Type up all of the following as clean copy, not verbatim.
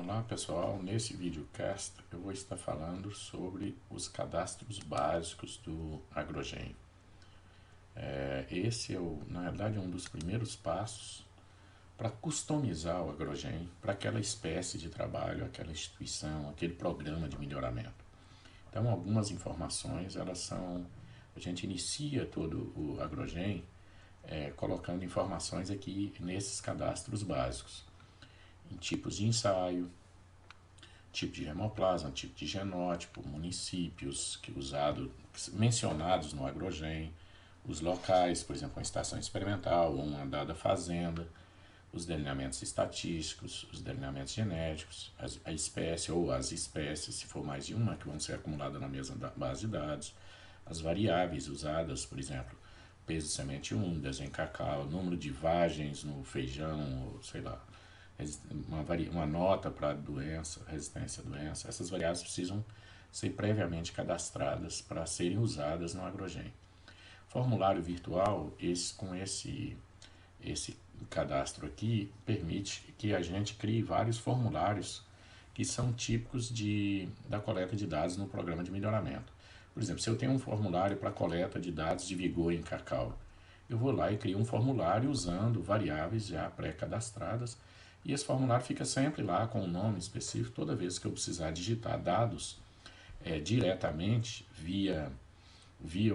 Olá pessoal, nesse videocast eu vou estar falando sobre os cadastros básicos do Agrogen. Esse é, na verdade, um dos primeiros passos para customizar o Agrogen para aquela espécie de trabalho, aquela instituição, aquele programa de melhoramento. Então, algumas informações, a gente inicia todo o Agrogen colocando informações aqui nesses cadastros básicos, em tipos de ensaio, tipo de hemoplasma, tipo de genótipo, municípios mencionados no Agrogen, os locais, por exemplo, uma estação experimental ou uma dada fazenda, os delineamentos estatísticos, os delineamentos genéticos, a espécie ou as espécies, se for mais de uma, que vão ser acumuladas na mesma base de dados, as variáveis usadas, por exemplo, peso de semente úmidas em cacau, número de vagens no feijão, ou sei lá, uma nota para doença, resistência à doença. Essas variáveis precisam ser previamente cadastradas para serem usadas no Agrogen. Formulário virtual, com esse cadastro aqui, permite que a gente crie vários formulários que são típicos da coleta de dados no programa de melhoramento. Por exemplo, se eu tenho um formulário para coleta de dados de vigor em cacau, eu vou lá e crio um formulário usando variáveis já pré-cadastradas, e esse formulário fica sempre lá com um nome específico. Toda vez que eu precisar digitar dados diretamente via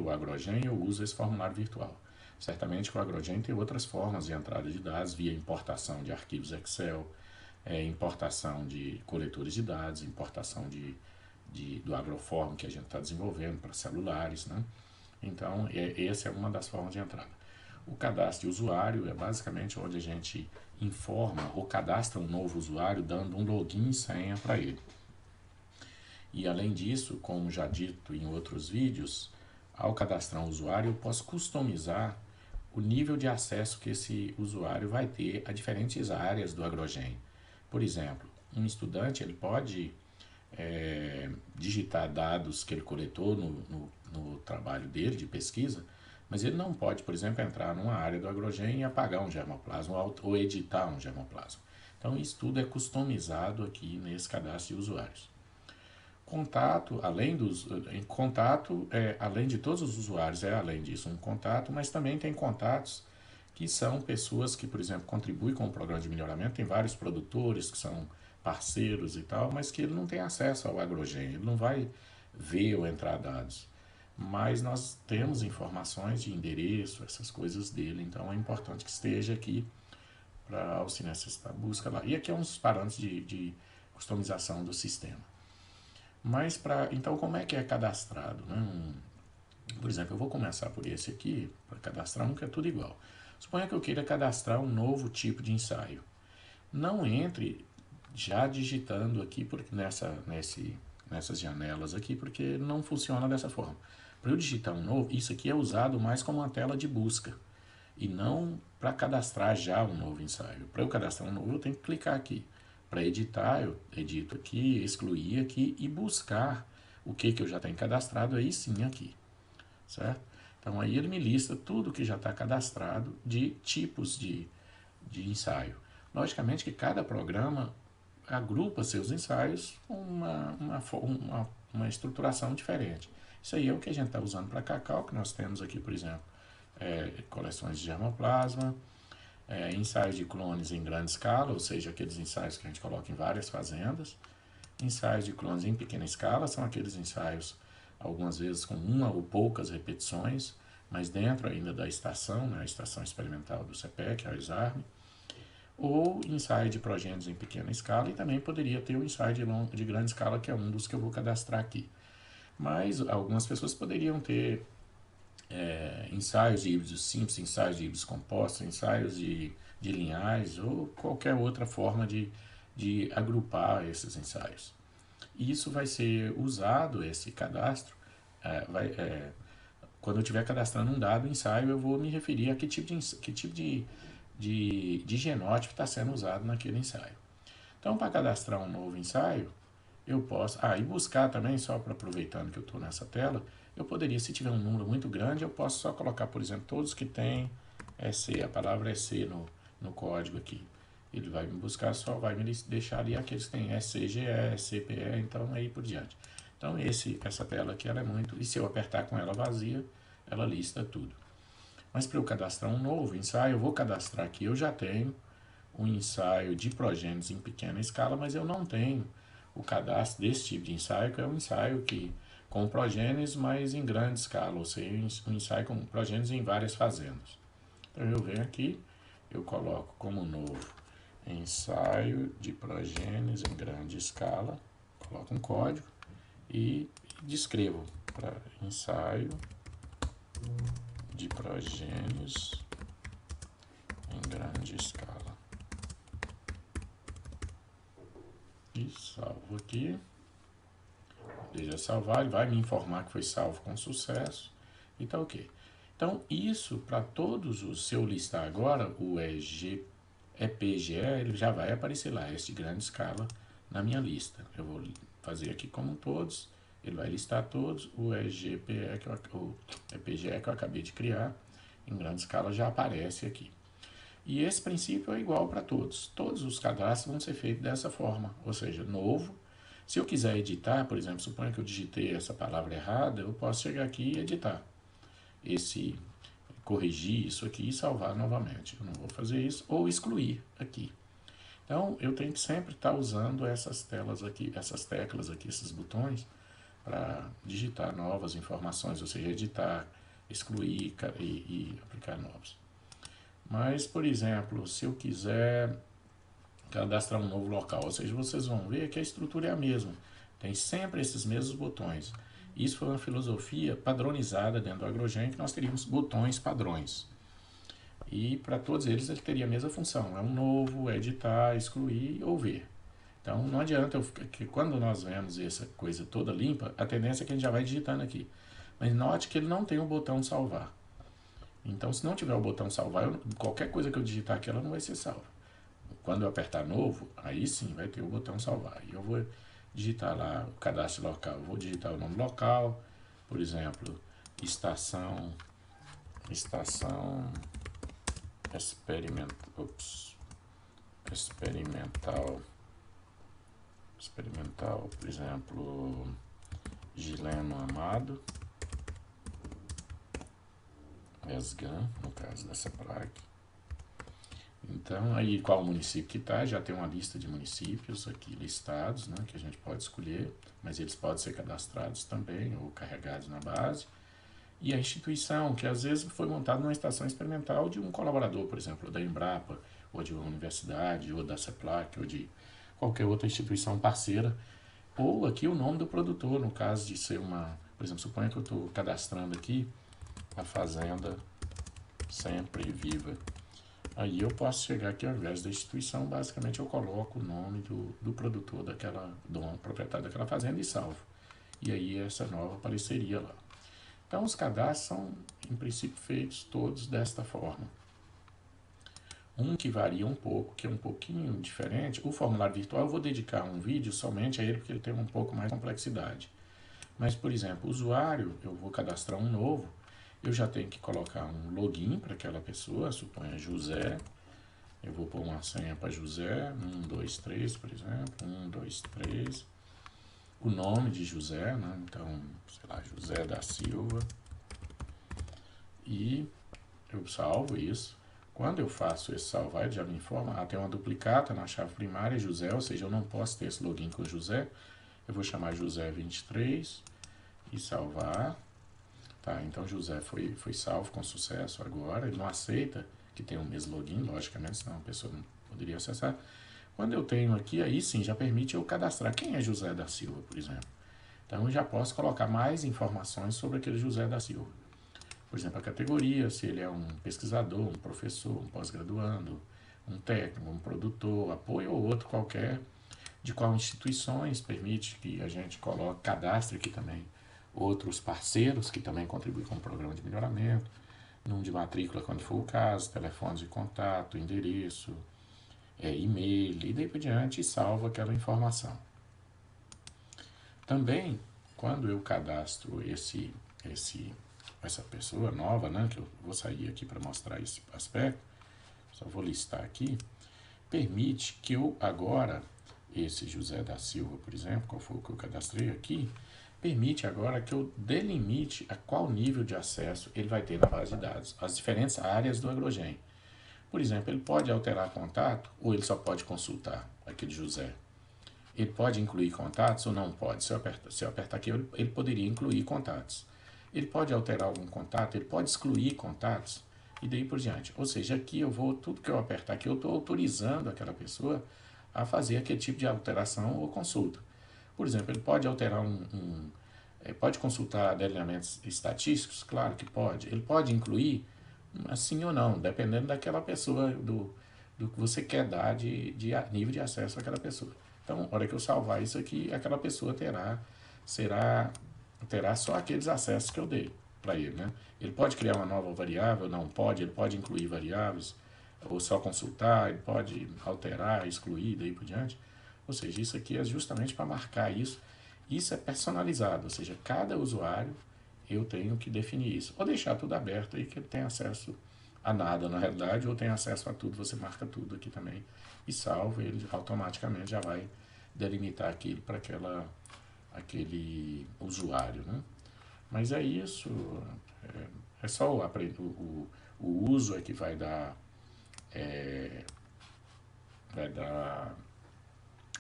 o Agrogen, eu uso esse formulário virtual. Certamente que o Agrogen tem outras formas de entrada de dados, via importação de arquivos Excel, importação de coletores de dados, importação do Agroform que a gente está desenvolvendo para celulares, né? Então, essa é uma das formas de entrada. O cadastro de usuário é basicamente onde a gente informa ou cadastra um novo usuário dando um login e senha para ele. E além disso, como já dito em outros vídeos, ao cadastrar um usuário eu posso customizar o nível de acesso que esse usuário vai ter a diferentes áreas do Agrogen. Por exemplo, um estudante ele pode digitar dados que ele coletou no trabalho dele de pesquisa, mas ele não pode, por exemplo, entrar numa área do Agrogen e apagar um germoplasma ou editar um germoplasma. Então, isso tudo é customizado aqui nesse cadastro de usuários. Contato, além de todos os usuários, além disso um contato, mas também tem contatos que são pessoas que, por exemplo, contribuem com o programa de melhoramento. Tem vários produtores que são parceiros e tal, mas que ele não tem acesso ao Agrogen, ele não vai ver ou entrar dados. Mas nós temos informações de endereço, essas coisas dele, então é importante que esteja aqui para auxiliar essa busca lá. E aqui é uns parâmetros de customização do sistema. Mas então como é que é cadastrado, né? Por exemplo, eu vou começar por esse aqui, para cadastrar um que é tudo igual. Suponha que eu queira cadastrar um novo tipo de ensaio. Não entre já digitando aqui nessas janelas aqui, porque não funciona dessa forma. Para eu digitar um novo, isso aqui é usado mais como uma tela de busca e não para cadastrar já um novo ensaio. Para eu cadastrar um novo, eu tenho que clicar aqui. Para editar, eu edito aqui, excluir aqui e buscar o que eu já tenho cadastrado aí sim aqui, certo? Então aí ele me lista tudo que já está cadastrado de tipos de ensaio. Logicamente que cada programa agrupa seus ensaios com uma estruturação diferente. Isso aí é o que a gente está usando para cacau, que nós temos aqui, por exemplo, coleções de germoplasma, ensaios de clones em grande escala, ou seja, aqueles ensaios que a gente coloca em várias fazendas. Ensaios de clones em pequena escala são aqueles ensaios, algumas vezes com uma ou poucas repetições, mas dentro ainda da estação, né, a estação experimental do CPEC, a ISARM, ou ensaio de progênitos em pequena escala, e também poderia ter o ensaio de grande escala, que é um dos que eu vou cadastrar aqui. Mas algumas pessoas poderiam ter ensaios de híbridos simples, ensaios de híbridos compostos, ensaios de linhagens ou qualquer outra forma de agrupar esses ensaios. E isso vai ser usado, esse cadastro, quando eu estiver cadastrando um dado ensaio, eu vou me referir a que tipo de genótipo está sendo usado naquele ensaio. Então, para cadastrar um novo ensaio, eu posso... e buscar também, só para aproveitando que eu estou nessa tela, eu poderia, se tiver um número muito grande, eu posso só colocar, por exemplo, todos que têm EC, a palavra EC no código aqui. ele vai me buscar, só vai me deixar ali aqueles que tem SCGE, CPE, então aí por diante. Então essa tela aqui ela é muito, e se eu apertar com ela vazia, ela lista tudo. Mas para eu cadastrar um novo ensaio, eu vou cadastrar aqui, eu já tenho um ensaio de progênitos em pequena escala, mas eu não tenho o cadastro desse tipo de ensaio, que é um ensaio que com progênitos, mas em grande escala, ou seja, um ensaio com progênitos em várias fazendas. Então eu venho aqui, eu coloco como novo ensaio de progênitos em grande escala, coloco um código e descrevo para ensaio de progênitos em grande escala. E salvo aqui. Deixa salvar, ele vai me informar que foi salvo com sucesso e tá ok. Então, isso para todos os, se eu listar agora, o EPGE, ele já vai aparecer lá, esse de grande escala, na minha lista. Eu vou fazer aqui como todos, ele vai listar todos, o EPGE que eu acabei de criar, em grande escala já aparece aqui. E esse princípio é igual para todos. Todos os cadastros vão ser feitos dessa forma, ou seja, novo. Se eu quiser editar, por exemplo, suponha que eu digitei essa palavra errada, eu posso chegar aqui e editar. Corrigir isso aqui e salvar novamente. Eu não vou fazer isso, ou excluir aqui. Então, eu tenho que sempre estar usando essas teclas aqui, esses botões, para digitar novas informações, ou seja, editar, excluir e aplicar novos. Mas, por exemplo, se eu quiser cadastrar um novo local, ou seja, vocês vão ver que a estrutura é a mesma. Tem sempre esses mesmos botões. Isso foi uma filosofia padronizada dentro do Agrogen, que nós teríamos botões padrões. E para todos eles ele teria a mesma função. É um novo, editar, excluir ou ver. Então não adianta que quando nós vemos essa coisa toda limpa, a tendência é que a gente já vai digitando aqui. Mas note que ele não tem o botão salvar. Então, se não tiver o botão salvar, qualquer coisa que eu digitar aqui, ela não vai ser salva. Quando eu apertar novo, aí sim vai ter o botão salvar. E eu vou digitar lá o cadastro local. Eu vou digitar o nome local, por exemplo, estação experimental, por exemplo, Gileno Amado. ESGAN, no caso dessa placa. Então, aí qual município que está, já tem uma lista de municípios aqui listados, né, que a gente pode escolher, mas eles podem ser cadastrados também ou carregados na base. E a instituição, que às vezes foi montada numa estação experimental de um colaborador, por exemplo, da Embrapa, ou de uma universidade, ou da CEPLAC, ou de qualquer outra instituição parceira, ou aqui o nome do produtor, no caso de ser uma, por exemplo, suponha que eu estou cadastrando aqui a fazenda Sempre Viva. Aí eu posso chegar aqui, ao invés da instituição, basicamente eu coloco o nome do produtor do proprietário daquela fazenda e salvo. E aí essa nova apareceria lá. Então os cadastros são, em princípio, feitos todos desta forma. Um que varia um pouco, que é um pouquinho diferente, o formulário virtual eu vou dedicar um vídeo somente a ele, porque ele tem um pouco mais de complexidade. Mas, por exemplo, o usuário, eu vou cadastrar um novo, eu já tenho que colocar um login para aquela pessoa, suponha José, eu vou pôr uma senha para José, 123, por exemplo, 123, o nome de José, né? Então, sei lá, José da Silva, e eu salvo isso. Quando eu faço esse salvar, ele já me informa, tem uma duplicata na chave primária, José, ou seja, eu não posso ter esse login com José, eu vou chamar José23 e salvar. Tá, então José foi salvo com sucesso agora, ele não aceita que tenha o mesmo login, logicamente, senão a pessoa não poderia acessar. Quando eu tenho aqui, aí sim, já permite eu cadastrar quem é José da Silva, por exemplo. Então eu já posso colocar mais informações sobre aquele José da Silva. Por exemplo, a categoria, se ele é um pesquisador, um professor, um pós-graduando, um técnico, um produtor, apoio ou outro qualquer, de qual instituições permite que a gente coloque, cadastre aqui também outros parceiros que também contribuem com o programa de melhoramento, número de matrícula quando for o caso, telefones de contato, endereço, e-mail e daí por diante, e salvo aquela informação. Também, quando eu cadastro essa pessoa nova, né, que eu vou sair aqui para mostrar esse aspecto, só vou listar aqui, permite que eu agora, esse José da Silva, por exemplo, qual foi o que eu cadastrei aqui, permite agora que eu delimite a qual nível de acesso ele vai ter na base de dados, as diferentes áreas do Agrogen. Por exemplo, ele pode alterar contato ou ele só pode consultar aquele José. Ele pode incluir contatos ou não pode. Se eu apertar aqui, ele poderia incluir contatos. Ele pode alterar algum contato, ele pode excluir contatos e daí por diante. Ou seja, aqui tudo que eu apertar aqui, eu estou autorizando aquela pessoa a fazer aquele tipo de alteração ou consulta. Por exemplo, ele pode alterar pode consultar delineamentos estatísticos? Claro que pode. Ele pode incluir, assim ou não, dependendo daquela pessoa, do que você quer dar de nível de acesso àquela pessoa. Então, na hora que eu salvar isso aqui, aquela pessoa terá só aqueles acessos que eu dei para ele, né? Ele pode criar uma nova variável? Não pode. Ele pode incluir variáveis ou só consultar, ele pode alterar, excluir, daí por diante. Ou seja, isso aqui é justamente para marcar isso. Isso é personalizado, ou seja, cada usuário eu tenho que definir isso. Ou deixar tudo aberto aí que ele tem acesso a nada na realidade, ou tem acesso a tudo, você marca tudo aqui também e salva, ele automaticamente já vai delimitar aquilo para aquele usuário, né? Mas é isso, é só o uso é que vai dar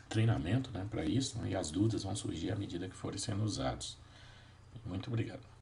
treinamento, né, para isso, né, e as dúvidas vão surgir à medida que forem sendo usados. Muito obrigado.